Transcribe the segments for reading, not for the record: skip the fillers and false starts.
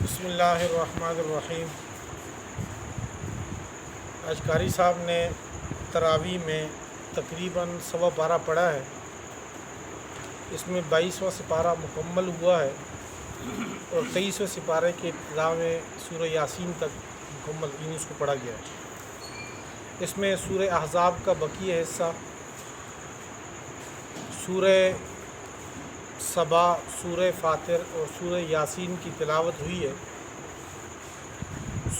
بسم اللہ الرحمن الرحیم۔ آج قاری صاحب نے تراویح میں تقریباً 12:15 پڑھا ہے۔ اس میں 22واں سپارہ مکمل ہوا ہے اور 23ویں سپارے کے ابتدا میں سورہ یاسین تک مکمل اس کو پڑھا گیا ہے۔ اس میں سورہ احزاب کا بقیہ حصہ، سورہ سبا، سورہ فاطر اور سورہ یاسین کی تلاوت ہوئی ہے۔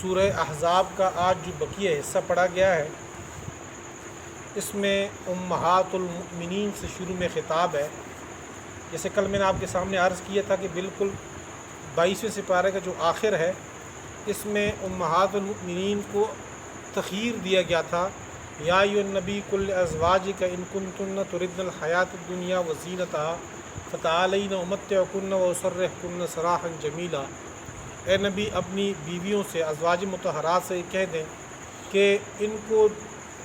سورہ احزاب کا آج جو بقیہ حصہ پڑھا گیا ہے، اس میں امہات المؤمنین سے شروع میں خطاب ہے۔ جیسے کل میں نے آپ کے سامنے عرض کیا تھا کہ بالکل 22ویں سپارے کا جو آخر ہے، اس میں امہات المؤمنین کو تخیر دیا گیا تھا، یا ایھا النبی قل لازواجک ان کنتن تردن الحیاۃ الدنیا وزینتہا فتعالین امتعکن واسرحکن سراحا جمیلا۔ اے نبی اپنی بیویوں سے، ازواج مطہرات سے کہہ دیں کہ ان کو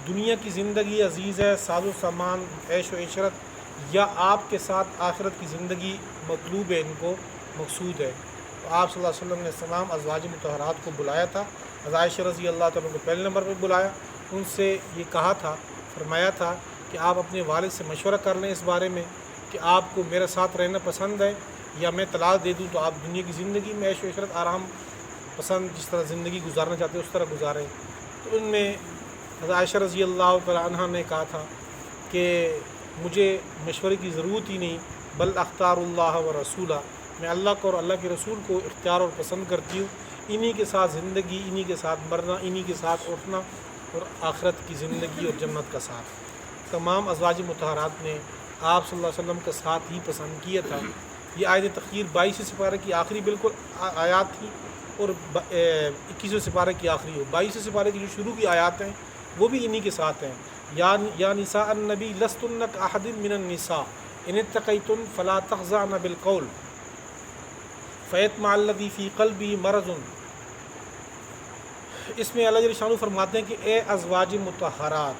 دنیا کی زندگی عزیز ہے، ساز و سامان، عیش و عشرت، یا آپ کے ساتھ آخرت کی زندگی مطلوب ہے، ان کو مقصود ہے۔ تو آپ صلی اللہ علیہ وسلم نے تمام ازواج مطہرات کو بلایا تھا، عائشہ رضی اللہ تعالیٰ کو پہلے نمبر پہ بلایا، ان سے یہ کہا تھا، فرمایا تھا کہ آپ اپنے والد سے مشورہ کر لیں اس بارے میں کہ آپ کو میرے ساتھ رہنا پسند ہے یا میں طلاق دے دوں تو آپ دنیا کی زندگی میں عیش و عشرت، آرام پسند جس طرح زندگی گزارنا چاہتے ہیں اس طرح گزاریں۔ تو ان میں عائشہ رضی اللہ تعالیٰ عنہ نے کہا تھا کہ مجھے مشورے کی ضرورت ہی نہیں، بل اختار اللہ و رسولہ، میں اللہ کو اور اللہ کے رسول کو اختیار اور پسند کرتی ہوں، انہی کے ساتھ زندگی، انہی کے ساتھ مرنا، انہی کے ساتھ اٹھنا اور آخرت کی زندگی اور جنت کا ساتھ۔ تمام ازواج مطہرات نے آپ صلی اللہ علیہ وسلم کا ساتھ ہی پسند کیا تھا۔ یہ آیت تخیر 22ویں سپارے کی آخری بالکل آیات تھی اور 21ویں سپارے کی آخری ہو۔ 22ویں سپارے کی جو شروع کی آیات ہیں وہ بھی انہی کے ساتھ ہیں۔ یا نساء النبی لستن کاحد من النساء ان اتقیتن فلا تخضعن بالقول فیطمع الذی فی قلبہ مرض۔ اس میں اللہ جل شانہ فرماتے ہیں کہ اے ازواج مطہرات،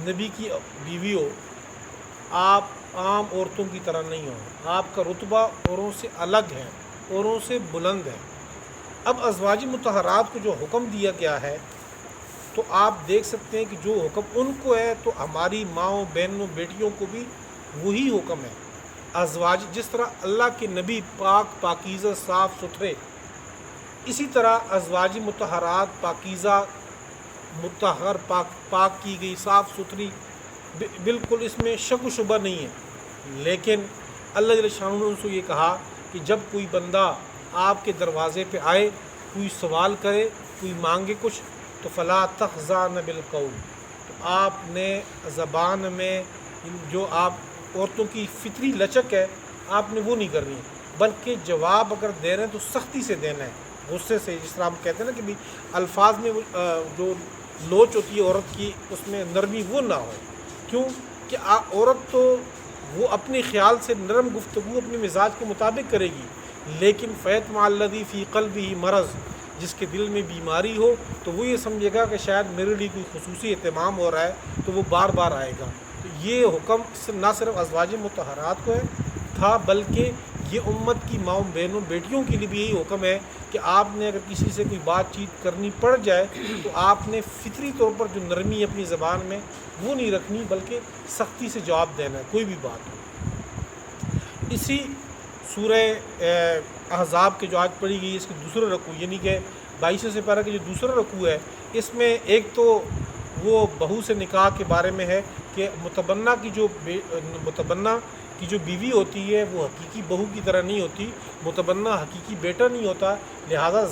نبی کی بیویوں، آپ عام عورتوں کی طرح نہیں ہو، آپ کا رتبہ اوروں سے الگ ہے، اوروں سے بلند ہے۔ اب ازواج مطہرات کو جو حکم دیا گیا ہے تو آپ دیکھ سکتے ہیں کہ جو حکم ان کو ہے تو ہماری ماؤں، بہنوں، بیٹیوں کو بھی وہی حکم ہے۔ ازواج جس طرح اللہ کے نبی پاک، پاکیزہ، صاف ستھرے، اسی طرح ازواج مطہرات پاکیزہ، مطہر، پاک کی گئی، صاف ستھری، بالکل اس میں شک و شبہ نہیں ہے۔ لیکن اللہ جل شانہ نے ان سے یہ کہا کہ جب کوئی بندہ آپ کے دروازے پہ آئے، کوئی سوال کرے، کوئی مانگے کچھ، تو فلا تخضعن بالقول، تو آپ نے زبان میں جو آپ عورتوں کی فطری لچک ہے آپ نے وہ نہیں کرنی، بلکہ جواب اگر دے رہے ہیں تو سختی سے دینا ہے، غصے سے، جس طرح ہم کہتے ہیں نا کہ بھی الفاظ میں جو لوچ ہوتی ہے عورت کی، اس میں نرمی وہ نہ ہو۔ کیوں کہ عورت تو وہ اپنے خیال سے نرم گفتگو اپنے مزاج کے مطابق کرے گی، لیکن فیطمع الذی فی قلبہ مرض، جس کے دل میں بیماری ہو تو وہ یہ سمجھے گا کہ شاید میرے لیے کوئی خصوصی اہتمام ہو رہا ہے تو وہ بار بار آئے گا۔ تو یہ حکم نہ صرف ازواج مطہرات کو تھا بلکہ یہ امت کی ماؤں، بہنوں، بیٹیوں کے لیے بھی یہی حکم ہے کہ آپ نے اگر کسی سے کوئی بات چیت کرنی پڑ جائے تو آپ نے فطری طور پر جو نرمی ہے اپنی زبان میں وہ نہیں رکھنی، بلکہ سختی سے جواب دینا ہے کوئی بھی بات ہو۔ اسی سورہ احزاب کے جو آج پڑھی گئی اس کی دوسرا رکوع، یعنی کہ 22ویں سپارہ کا جو دوسرا رکوع ہے، اس میں ایک تو وہ بہو سے نکاح کے بارے میں ہے کہ متبنہ کی جو بیوی ہوتی ہے وہ حقیقی بہو کی طرح نہیں ہوتی، متبنہ حقیقی بیٹا نہیں ہوتا، لہذا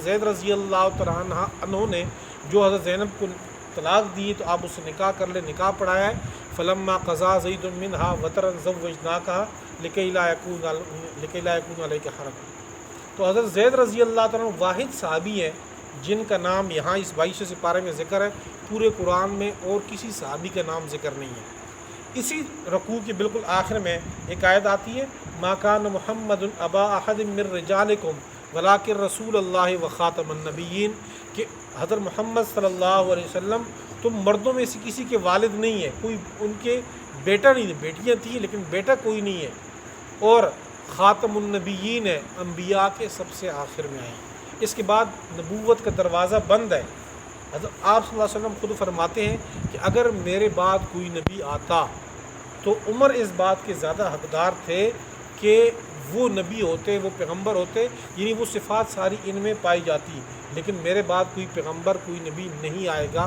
زید رضی اللہ تعالیٰ عنہ نے جو حضرت زینب کو طلاق دی تو آپ اس سے نکاح کر لیں، نکاح پڑھایا ہے۔ فلما قضا زید منہا وطرا زوجناکہا لکی لا یکون علیک حرج۔ تو حضرت زید رضی اللہ تعالیٰ واحد صحابی ہیں جن کا نام یہاں اس 22ویں سپارے میں ذکر ہے، پورے قرآن میں اور کسی صحابی کا نام ذکر نہیں ہے۔ اسی رکوع کے بالکل آخر میں ایک آیت آتی ہے، ما کان محمد ابا احد من رجالکم ولکن رسول اللہ و خاتم النبیین، کہ حضرت محمد صلی اللہ علیہ وسلم تم مردوں میں سے کسی کے والد نہیں ہے، کوئی ان کے بیٹا نہیں ہے، بیٹیاں تھیں لیکن بیٹا کوئی نہیں ہے، اور خاتم النبیین ہے، انبیاء کے سب سے آخر میں آئے ہیں۔ اس کے بعد نبوت کا دروازہ بند ہے۔ حضرت آپ صلی اللہ علیہ وسلم خود فرماتے ہیں کہ اگر میرے بعد کوئی نبی آتا تو عمر اس بات کے زیادہ حقدار تھے کہ وہ نبی ہوتے، وہ پیغمبر ہوتے، یعنی وہ صفات ساری ان میں پائی جاتی، لیکن میرے بعد کوئی پیغمبر کوئی نبی نہیں آئے گا۔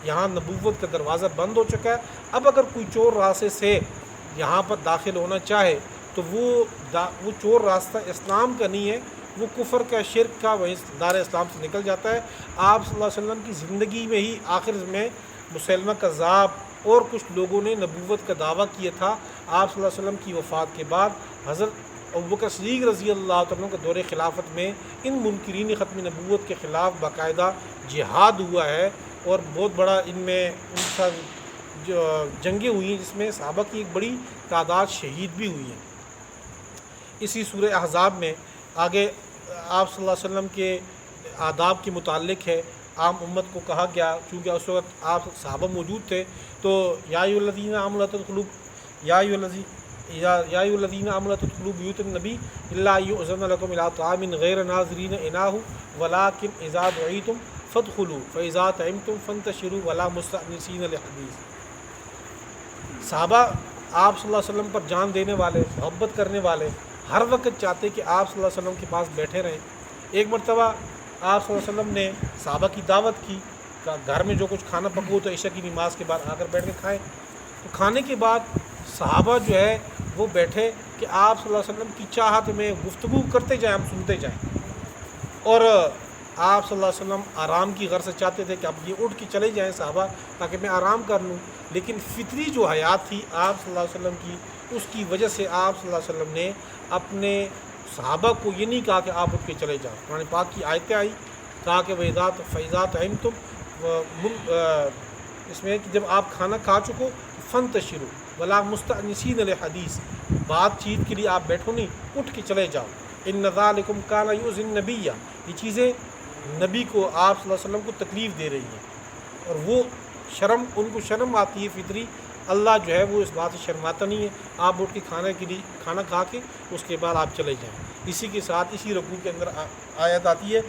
یہاں نبوت کا دروازہ بند ہو چکا ہے۔ اب اگر کوئی چور راستے سے یہاں پر داخل ہونا چاہے تو وہ چور راستہ اسلام کا نہیں ہے، وہ کفر کا، شرک کا، وہیں دار اسلام سے نکل جاتا ہے۔ آپ صلی اللہ علیہ وسلم کی زندگی میں ہی آخر میں مسلمہ کذاب اور کچھ لوگوں نے نبوت کا دعویٰ کیا تھا۔ آپ صلی اللہ علیہ وسلم کی وفات کے بعد حضرت ابوبکر صدیق رضی اللہ تعالیٰ عنہ کے دور خلافت میں ان منکرین ختم نبوت کے خلاف باقاعدہ جہاد ہوا ہے، اور بہت بڑا ان میں ان کا جو جنگیں ہوئی ہیں، جس میں صحابہ کی ایک بڑی تعداد شہید بھی ہوئی ہیں۔ اسی سورہ احزاب میں آگے آپ صلی اللہ علیہ وسلم کے آداب کے متعلق ہے۔ عام امت کو کہا گیا، چونکہ اس وقت آپ صحابہ موجود تھے، تو یا ایھا الذین آمنوا لا تدخلوا بیوت النبی الا ان یؤذن لکم الی طعام غیر ناظرین اناہ ولکن اذا دعیتم فادخلوا فاذا طعمتم فانتشروا ولا مستأنسین لحدیث۔ صحابہ آپ صلی اللہ علیہ وسلم پر جان دینے والے، محبت کرنے والے، ہر وقت چاہتے کہ آپ صلی اللہ علیہ وسلم کے پاس بیٹھے رہیں۔ ایک مرتبہ آپ صلی اللہ علیہ وسلم نے صحابہ کی دعوت کی، گھر میں جو کچھ کھانا پکو تو عشاء کی نماز کے بعد آ کر بیٹھ کے کھائیں۔ تو کھانے کے بعد صحابہ جو ہے وہ بیٹھے کہ آپ صلی اللہ علیہ وسلم کی چاہت میں گفتگو کرتے جائیں، ہم سنتے جائیں، اور آپ صلی اللہ علیہ وسلم آرام کی غرض سے چاہتے تھے کہ اب یہ اٹھ کے چلے جائیں صحابہ تاکہ میں آرام کر لوں، لیکن فطری جو حیات تھی آپ صلی اللہ علیہ وسلم کی، اس کی وجہ سے آپ صلی اللہ علیہ وسلم نے اپنے صحابہ کو یہ نہیں کہا کہ آپ اٹھ کے چلے جاؤ۔ قرآن پاک کی آیتیں آئی، کہا کہ فَإِذَا طَعِمْتُمْ، اس میں کہ جب آپ کھانا کھا چکو فَانْتَشِرُوا وَلَا مُسْتَأْنِسِينَ لِحَدِيث، بات چیت کے لیے آپ بیٹھو نہیں، اٹھ کے چلے جاؤ۔ إِنَّ ذَلِكُمْ كَانَ يُؤْذِي النَّبِيَّ، یہ چیزیں نبی کو، آپ صلی اللہ علیہ وسلم کو تکلیف دے رہی ہیں، اور وہ شرم، ان کو شرم آتی ہے فطری۔ اللہ جو ہے وہ اس بات سے شرماتا نہیں ہے، آپ اٹھ کے کھانا کھا کے اس کے بعد آپ چلے جائیں۔ اسی کے ساتھ اسی رکوع کے اندر آیت آتی ہے،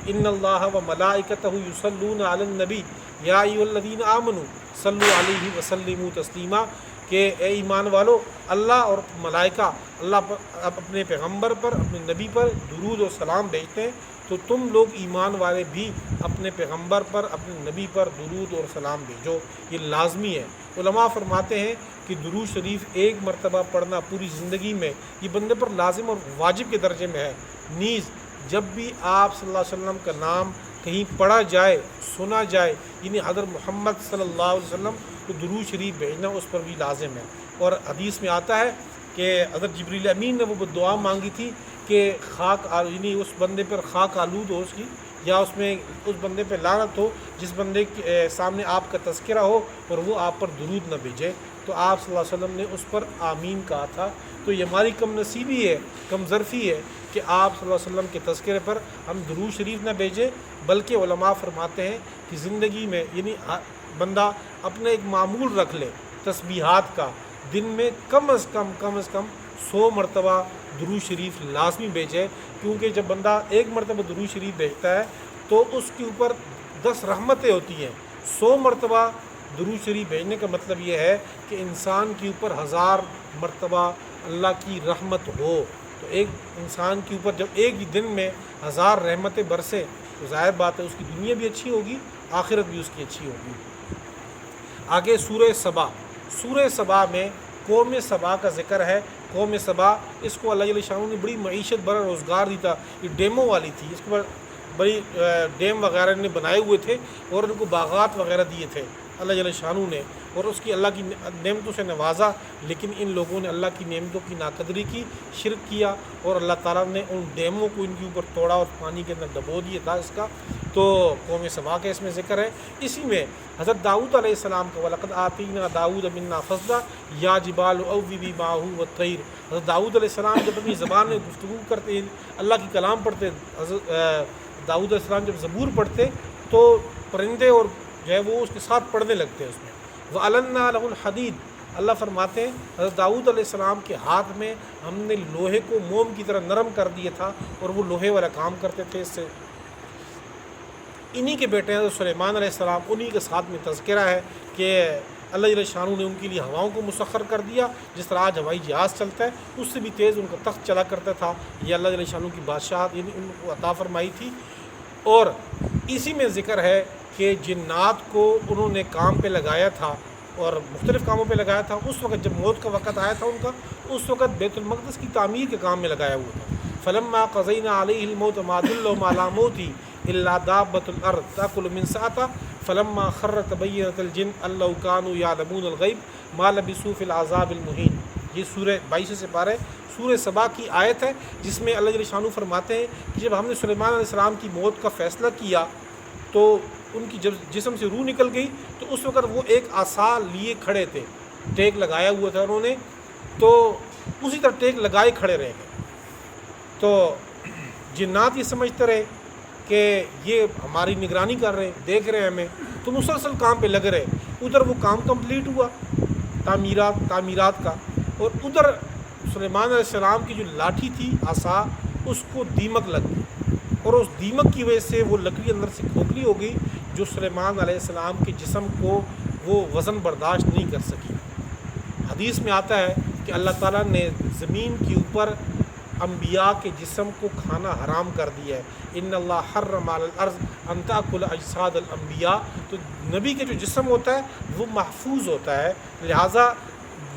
ان اللہ و ملائکتہ یصلون علی النبی یا ایھا الذین آمنوا صلوا علیہ وسلموا تسلیما، کہ اے ایمان والو، اللہ اور ملائکہ اللہ پر، اپنے پیغمبر پر، اپنے نبی پر درود و سلام بھیجتے ہیں، تو تم لوگ ایمان والے بھی اپنے پیغمبر پر، اپنے نبی پر درود اور سلام بھیجو، یہ لازمی ہے۔ علماء فرماتے ہیں کہ درود شریف ایک مرتبہ پڑھنا پوری زندگی میں یہ بندے پر لازم اور واجب کے درجے میں ہے۔ نیز جب بھی آپ صلی اللہ علیہ وسلم کا نام کہیں پڑھا جائے، سنا جائے، یعنی حضرت محمد صلی اللہ علیہ وسلم کو درود شریف بھیجنا اس پر بھی لازم ہے۔ اور حدیث میں آتا ہے کہ حضرت جبریل امین نے وہ دعا مانگی تھی کہ خاک، یعنی اس بندے پر خاک آلود ہو اس کی، یا اس میں اس بندے پہ لعنت ہو جس بندے کے سامنے آپ کا تذکرہ ہو اور وہ آپ پر درود نہ بھیجے۔ تو آپ صلی اللہ علیہ وسلم نے اس پر آمین کہا تھا۔ تو یہ ہماری کم نصیبی ہے، کم ظرفی ہے کہ آپ صلی اللہ علیہ وسلم کے تذکرے پر ہم درود شریف نہ بھیجیں، بلکہ علماء فرماتے ہیں کہ زندگی میں، یعنی بندہ اپنے ایک معمول رکھ لے تسبیحات کا، دن میں کم از کم 100 مرتبہ درود شریف لازمی بھیجے، کیونکہ جب بندہ ایک مرتبہ درود شریف بھیجتا ہے تو اس کے اوپر 10 رحمتیں ہوتی ہیں۔ 100 مرتبہ درود شریف بھیجنے کا مطلب یہ ہے کہ انسان کے اوپر 1000 مرتبہ اللہ کی رحمت ہو۔ تو ایک انسان کے اوپر جب ایک ہی دن میں 1000 رحمتیں برسیں تو ظاہر بات ہے اس کی دنیا بھی اچھی ہوگی، آخرت بھی اس کی اچھی ہوگی۔ آگے سورہ سبا میں قوم سبا کا ذکر ہے۔ قوم سبا، اس کو اللہ جل شانہ نے بڑی معیشت بڑا روزگار دی تھا، یہ ڈیموں والی تھی، اس کو بڑی ڈیم وغیرہ نے بنائے ہوئے تھے اور ان کو باغات وغیرہ دیے تھے اللہ جل شانہ نے، اور اس کی اللہ کی نعمتوں سے نوازا، لیکن ان لوگوں نے اللہ کی نعمتوں کی ناقدری کی، شرک کیا، اور اللہ تعالیٰ نے ان ڈیموں کو ان کے اوپر توڑا اور پانی کے اندر ڈبو دیا تھا اس کا۔ تو قوم سبا کا اس میں ذکر ہے۔ اسی میں حضرت داؤد علیہ السلام کا وَلَقَدْ آتَيْنَا دَاوُودَ مِنَّا فَضْلًا یا جبال أَوِّبِي مَعَهُ وَالطَّيْرُ، حضرت داؤد علیہ السلام جب اپنی زبان میں گفتگو کرتے، اللہ کی کلام پڑھتے، حضرت داؤد علیہ السلام جب زبور پڑھتے تو پرندے اور جو ہے وہ اس کے ساتھ پڑھنے لگتے ہیں اس میں۔ وَأَلَنَّا لَهُ الْحَدِيدَ، اللہ فرماتے ہیں حضرت داؤد علیہ السلام کے ہاتھ میں ہم نے لوہے کو موم کی طرح نرم کر دیا تھا اور وہ لوہے والا کام کرتے تھے اس سے. انہی کے بیٹے حضرت سلیمان علیہ السلام، انہی کے ساتھ میں تذکرہ ہے کہ اللہ جل شانہ نے ان کے لیے ہواؤں کو مسخر کر دیا، جس طرح آج ہوائی جہاز چلتا ہے اس سے بھی تیز ان کا تخت چلا کرتا تھا. یہ اللہ جل شانہ کی بادشاہت ان کو عطا فرمائی تھی. اور اسی میں ذکر ہے کہ جنات کو انہوں نے کام پہ لگایا تھا اور مختلف کاموں پہ لگایا تھا. اس وقت جب موت کا وقت آیا تھا ان کا، اس وقت بیت المقدس کی تعمیر کے کام میں لگایا ہوا تھا. فلما قضینا علیہ الموت ما دلهم علی موتی الا دابۃ الارض تاکل من سأتہ فلما خر تبینت الجن ان لو کانوا یعلمون الغیب ما لبثوا فی العذاب المہین. یہ سورہ 22 سے پارہ سورہ سبا کی آیت ہے، جس میں اللہ جل شانہ فرماتے ہیں کہ جب ہم نے سلیمان علیہ السلام کی موت کا فیصلہ کیا تو ان کی جب جسم سے روح نکل گئی تو اس وقت وہ ایک عصا لیے کھڑے تھے، ٹیک لگایا ہوا تھا انہوں نے، تو اسی طرح ٹیک لگائے کھڑے رہ گئے. تو جنات یہ سمجھتے رہے کہ یہ ہماری نگرانی کر رہے ہیں، دیکھ رہے ہیں ہمیں، تو مسلسل کام پہ لگ رہے. ادھر وہ کام کمپلیٹ ہوا تعمیرات کا، اور ادھر سلیمان علیہ السلام کی جو لاٹھی تھی عصا، اس کو دیمک لگ گئی اور اس دیمک کی وجہ سے وہ لکڑی اندر سے کھوکھلی ہو گئی، جو سلیمان علیہ السلام کے جسم کو وہ وزن برداشت نہیں کر سکی. حدیث میں آتا ہے کہ اللہ تعالیٰ نے زمین کے اوپر انبیاء کے جسم کو کھانا حرام کر دیا ہے. ان اللہ حرم علی الارض ان تاکل اجساد الانبیاء. تو نبی کے جو جسم ہوتا ہے وہ محفوظ ہوتا ہے، لہٰذا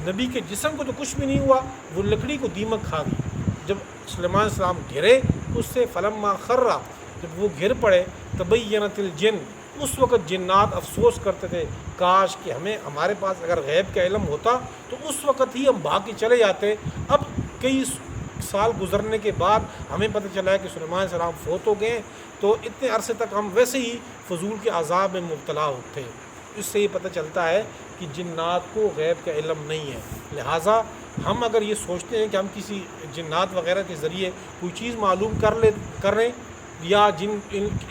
نبی کے جسم کو تو کچھ بھی نہیں ہوا، وہ لکڑی کو دیمک کھا گئی. جب سلیمان علیہ السلام گرے اس سے فلما خرّا، جب وہ گر پڑے تبینت الجن، اس وقت جنات افسوس کرتے تھے کاش کہ ہمارے پاس اگر غیب کا علم ہوتا تو اس وقت ہی ہم بھاگ کے چلے جاتے. اب کئی سال گزرنے کے بعد ہمیں پتہ چلا ہے کہ سلیمان علیہ السلام فوت ہو گئے، تو اتنے عرصے تک ہم ویسے ہی فضول کے عذاب میں مبتلا ہوتے. اس سے یہ پتہ چلتا ہے کہ جنات کو غیب کا علم نہیں ہے. لہٰذا ہم اگر یہ سوچتے ہیں کہ ہم کسی جنات وغیرہ کے ذریعے کوئی چیز معلوم کر رہے یا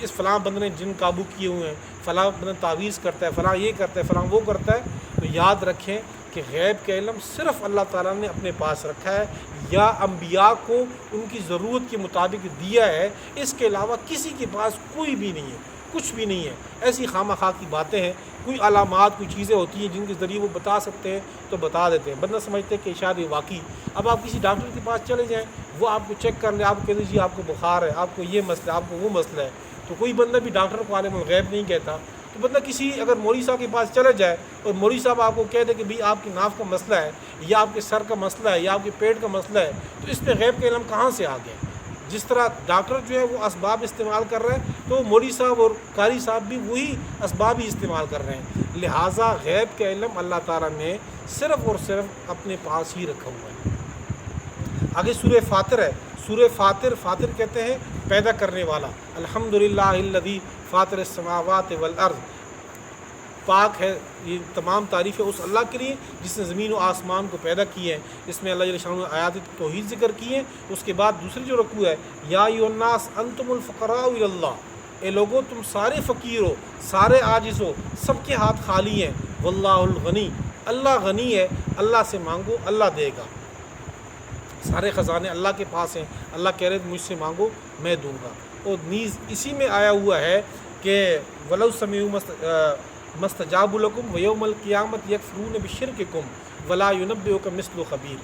اس فلاں بندے نے جن قابو کیے ہوئے ہیں، فلاں بندہ تعویذ کرتا ہے، فلاں یہ کرتا ہے، فلاں وہ کرتا ہے، تو یاد رکھیں کہ غیب کا علم صرف اللہ تعالیٰ نے اپنے پاس رکھا ہے یا انبیاء کو ان کی ضرورت کے مطابق دیا ہے. اس کے علاوہ کسی کے پاس کوئی بھی نہیں ہے، کچھ بھی نہیں ہے. ایسی خواہ مخواہ کی باتیں ہیں. کوئی علامات، کوئی چیزیں ہوتی ہیں جن کے ذریعے وہ بتا سکتے ہیں تو بتا دیتے ہیں. بندہ سمجھتے ہیں کہ شاید یہ واقعی. اب آپ کسی ڈاکٹر کے پاس چلے جائیں، وہ آپ کو چیک کر لے، آپ کو کہہ دیجیے آپ کو بخار ہے، آپ کو یہ مسئلہ ہے، آپ کو وہ مسئلہ ہے. تو کوئی بندہ بھی ڈاکٹر کو عالم الغیب نہیں کہتا. تو بندہ کسی اگر مولوی صاحب کے پاس چلے جائے اور مولوی صاحب آپ کو کہہ دے کہ بھئی آپ کی ناف کا مسئلہ ہے یا آپ کے سر کا مسئلہ ہے یا آپ کے پیٹ کا مسئلہ ہے، تو اس میں غیب کا علم کہاں سے آ گیا؟ جس طرح ڈاکٹر جو ہے وہ اسباب استعمال کر رہے ہیں تو مولوی صاحب اور قاری صاحب بھی وہی اسباب ہی استعمال کر رہے ہیں. لہٰذا غیب کا علم اللہ تعالیٰ نے صرف اور صرف اپنے پاس ہی رکھا ہوا ہے. آگے سورہ فاطر ہے. سورہ فاطر کہتے ہیں پیدا کرنے والا. الحمدللہ الذی فاطر السماوات والارض. پاک ہے، یہ تمام تعریفیں اس اللہ کے لیے جس نے زمین و آسمان کو پیدا کی ہے. اس میں اللہ جل شانہ آیات توحید ذکر کی ہیں. اس کے بعد دوسری جو رکوع ہے، یا ایھا الناس انتم الفقراء الی اللہ. اے لوگو تم سارے فقیر ہو، سارے عاجز ہو، سب کے ہاتھ خالی ہیں. واللہ الغنی، اللہ غنی ہے، اللہ سے مانگو اللہ دے گا. سارے خزانے اللہ کے پاس ہیں. اللہ کہہ رہے مجھ سے مانگو میں دوں گا. اور نیز اسی میں آیا ہوا ہے کہ ولو سمعوا مستجاب لکم ویوم القیامت یکفرون بشرککم ولا ینبئک مثل خبیر.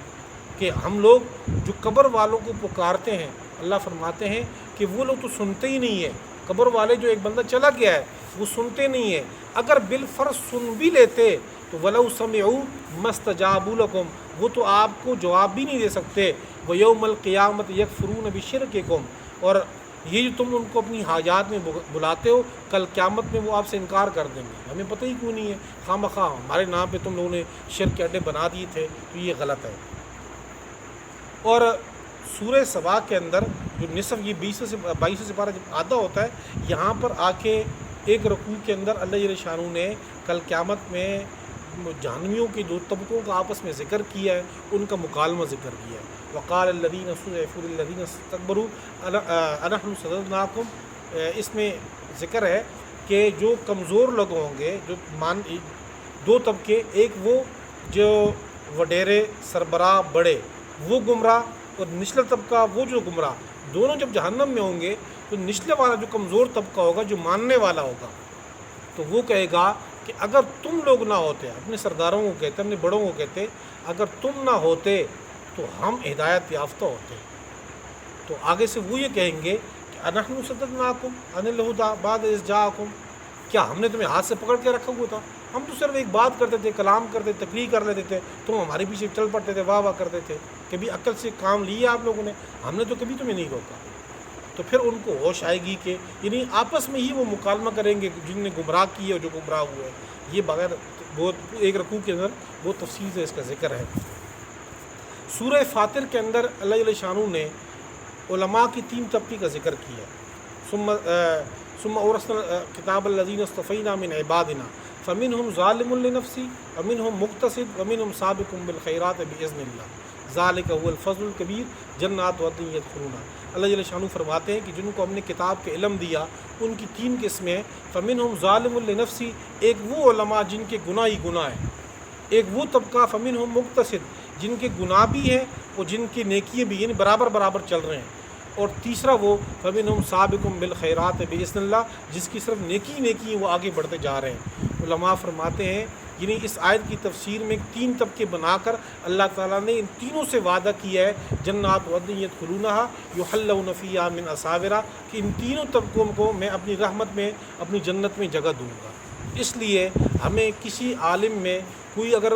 کہ ہم لوگ جو قبر والوں کو پکارتے ہیں، اللہ فرماتے ہیں کہ وہ لوگ تو سنتے ہی نہیں ہیں. قبر والے جو ایک بندہ چلا گیا ہے وہ سنتے نہیں ہیں. اگر بالفرض سن بھی لیتے تو ولو سمعوا مستجاب لکم، وہ تو آپ کو جواب بھی نہیں دے سکتے. ویوم القیامت یکفرون بشرککم، اور یہ جو تم ان کو اپنی حاجات میں بلاتے ہو، کل قیامت میں وہ آپ سے انکار کر دیں گے. ہمیں پتہ ہی کیوں نہیں ہے، خواہ مخواہ ہمارے نام پہ تم لوگوں نے شرک کے اڈے بنا دیے تھے، تو یہ غلط ہے. اور سورہ سبا کے اندر جو نصف یہ 22 سے پارہ جب آدھا ہوتا ہے، یہاں پر آ کے ایک رکوع کے اندر اللہ جل شانہ نے کل قیامت میں جہنمیوں کے دو طبقوں کا آپس میں ذکر کیا ہے، ان کا مکالمہ ذکر کیا ہے. وقال الذین استضعفوا للذین استکبروا انحن صددناکم. اس میں ذکر ہے کہ جو کمزور لوگ ہوں گے، جو دو طبقے، ایک وہ جو وڈیرے سربراہ بڑے وہ گمراہ اور نچلا طبقہ وہ جو گمراہ، دونوں جب جہنم میں ہوں گے تو نچلے والا جو کمزور طبقہ ہوگا، جو ماننے والا ہوگا، تو وہ کہے گا کہ اگر تم لوگ نہ ہوتے، اپنے سرداروں کو کہتے، اپنے بڑوں کو کہتے، اگر تم نہ ہوتے تو ہم ہدایت یافتہ ہوتے۔ تو آگے سے وہ یہ کہیں گے کہ انحن صددناکم عن الہدی بعد اذ جاءکم، کیا ہم نے تمہیں ہاتھ سے پکڑ کے رکھا ہوا تھا؟ ہم تو صرف ایک بات کرتے تھے، کلام کرتے، تقریر کر لیتے تھے، تم ہمارے پیچھے چل پڑتے تھے، واہ واہ کرتے تھے۔ کبھی عقل سے کام لیا آپ لوگوں نے؟ ہم نے تو کبھی تمہیں نہیں روکا۔ تو پھر ان کو ہوش آئے گی کہ یعنی آپس میں ہی وہ مکالمہ کریں گے، جن نے گمراہ کی ہے اور جو گمراہ ہوئے ہیں۔ یہ بغیر بہت ایک رکوع کے اندر بہت تفصیل سے اس کا ذکر ہے۔ سورہ فاطر کے اندر اللہ جل شانہ نے علماء کی 3 طبقے کا ذکر کیا۔ ثم اورثنا کتاب الذین اصطفینا من عبادنا فمنهم ظالم لنفسه ومنهم مقتصد ومنهم سابق بالخیرات باذن اللہ ذالک هو الفضل الکبیر جنات عدن یدخلونها۔ اللہ جل شانہ فرماتے ہیں کہ جن کو ہم نے کتاب کے علم دیا ان کی 3 قسمیں ہیں۔ فمنهم ظالم لنفسه، ایک وہ علماء جن کے گناہ ہی گناہ ہیں، ایک وہ طبقہ فمنهم مقتصد جن کے گناہ بھی ہیں اور جن کی نیکیاں بھی، یعنی برابر برابر چل رہے ہیں، اور تیسرا وہ فمنهم سابق بالخیرات باذن اللہ، جس کی صرف نیکی وہ آگے بڑھتے جا رہے ہیں۔ علماء فرماتے ہیں یعنی اس آیت کی تفسیر میں 3 طبقے بنا کر اللہ تعالیٰ نے ان تینوں سے وعدہ کیا ہے، جنات عدن یدخلونها یحلون فیہا من اساورا، کہ ان تینوں طبقوں کو میں اپنی رحمت میں، اپنی جنت میں جگہ دوں گا۔ اس لیے ہمیں کسی عالم میں کوئی اگر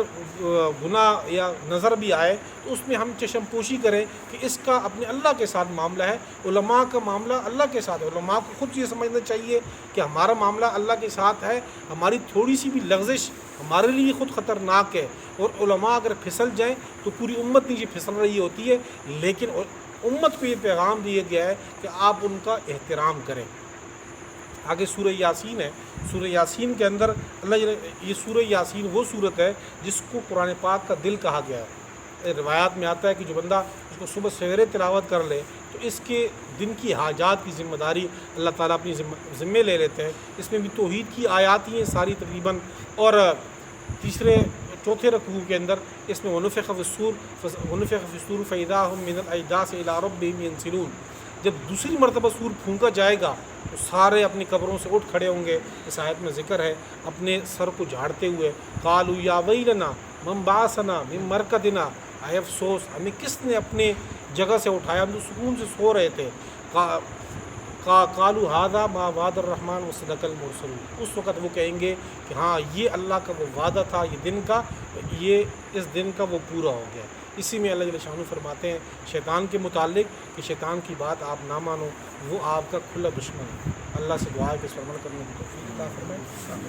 گناہ یا نظر بھی آئے تو اس میں ہم چشم پوشی کریں کہ اس کا اپنے اللہ کے ساتھ معاملہ ہے، علماء کا معاملہ اللہ کے ساتھ ہے۔ علماء کو خود یہ سمجھنا چاہیے کہ ہمارا معاملہ اللہ کے ساتھ ہے، ہماری تھوڑی سی بھی لغزش ہمارے لیے خود خطرناک ہے، اور علماء اگر پھسل جائیں تو پوری امت نیچے پھسل رہی ہوتی ہے، لیکن امت کو یہ پیغام دیا گیا ہے کہ آپ ان کا احترام کریں۔ آگے سورہ یاسین ہے، سورہ یاسین کے اندر یہ سورہ یاسین وہ صورت ہے جس کو قرآن پاک کا دل کہا گیا ہے۔ روایات میں آتا ہے کہ جو بندہ اس کو صبح سویرے تلاوت کر لے تو اس کے دن کی حاجات کی ذمہ داری اللہ تعالیٰ اپنی ذمے لے لیتے ہیں۔ اس میں بھی توحید کی آیات ہی ہیں ساری تقریباً، اور چوتھے رکوع کے اندر اس میں ونفخ فی الصور فاذا هم من الاجداث الى ربهم ينسلون، جب دوسری مرتبہ سور پھونکا جائے گا تو سارے اپنی قبروں سے اٹھ کھڑے ہوں گے۔ اس آیت میں ذکر ہے اپنے سر کو جھاڑتے ہوئے، قالوا یا ویلنا من بعثنا من مرقدنا، اے افسوس ہمیں کس نے اپنے جگہ سے اٹھایا، ہم تو سکون سے سو رہے تھے۔ قالوا ھذا ما وعد الرحمن وصدق المرسلون، اس وقت وہ کہیں گے کہ ہاں یہ اللہ کا وہ وعدہ تھا، یہ دن کا، یہ اس دن کا وہ پورا ہو گیا۔ اسی میں اللہ جل شانہ فرماتے ہیں شیطان کے متعلق کہ شیطان کی بات آپ نہ مانو، وہ آپ کا کھلا دشمن ہے۔ اللہ سے دعا ہے کہ اس پر عمل کرنے کی توفیق عطا فرمائے۔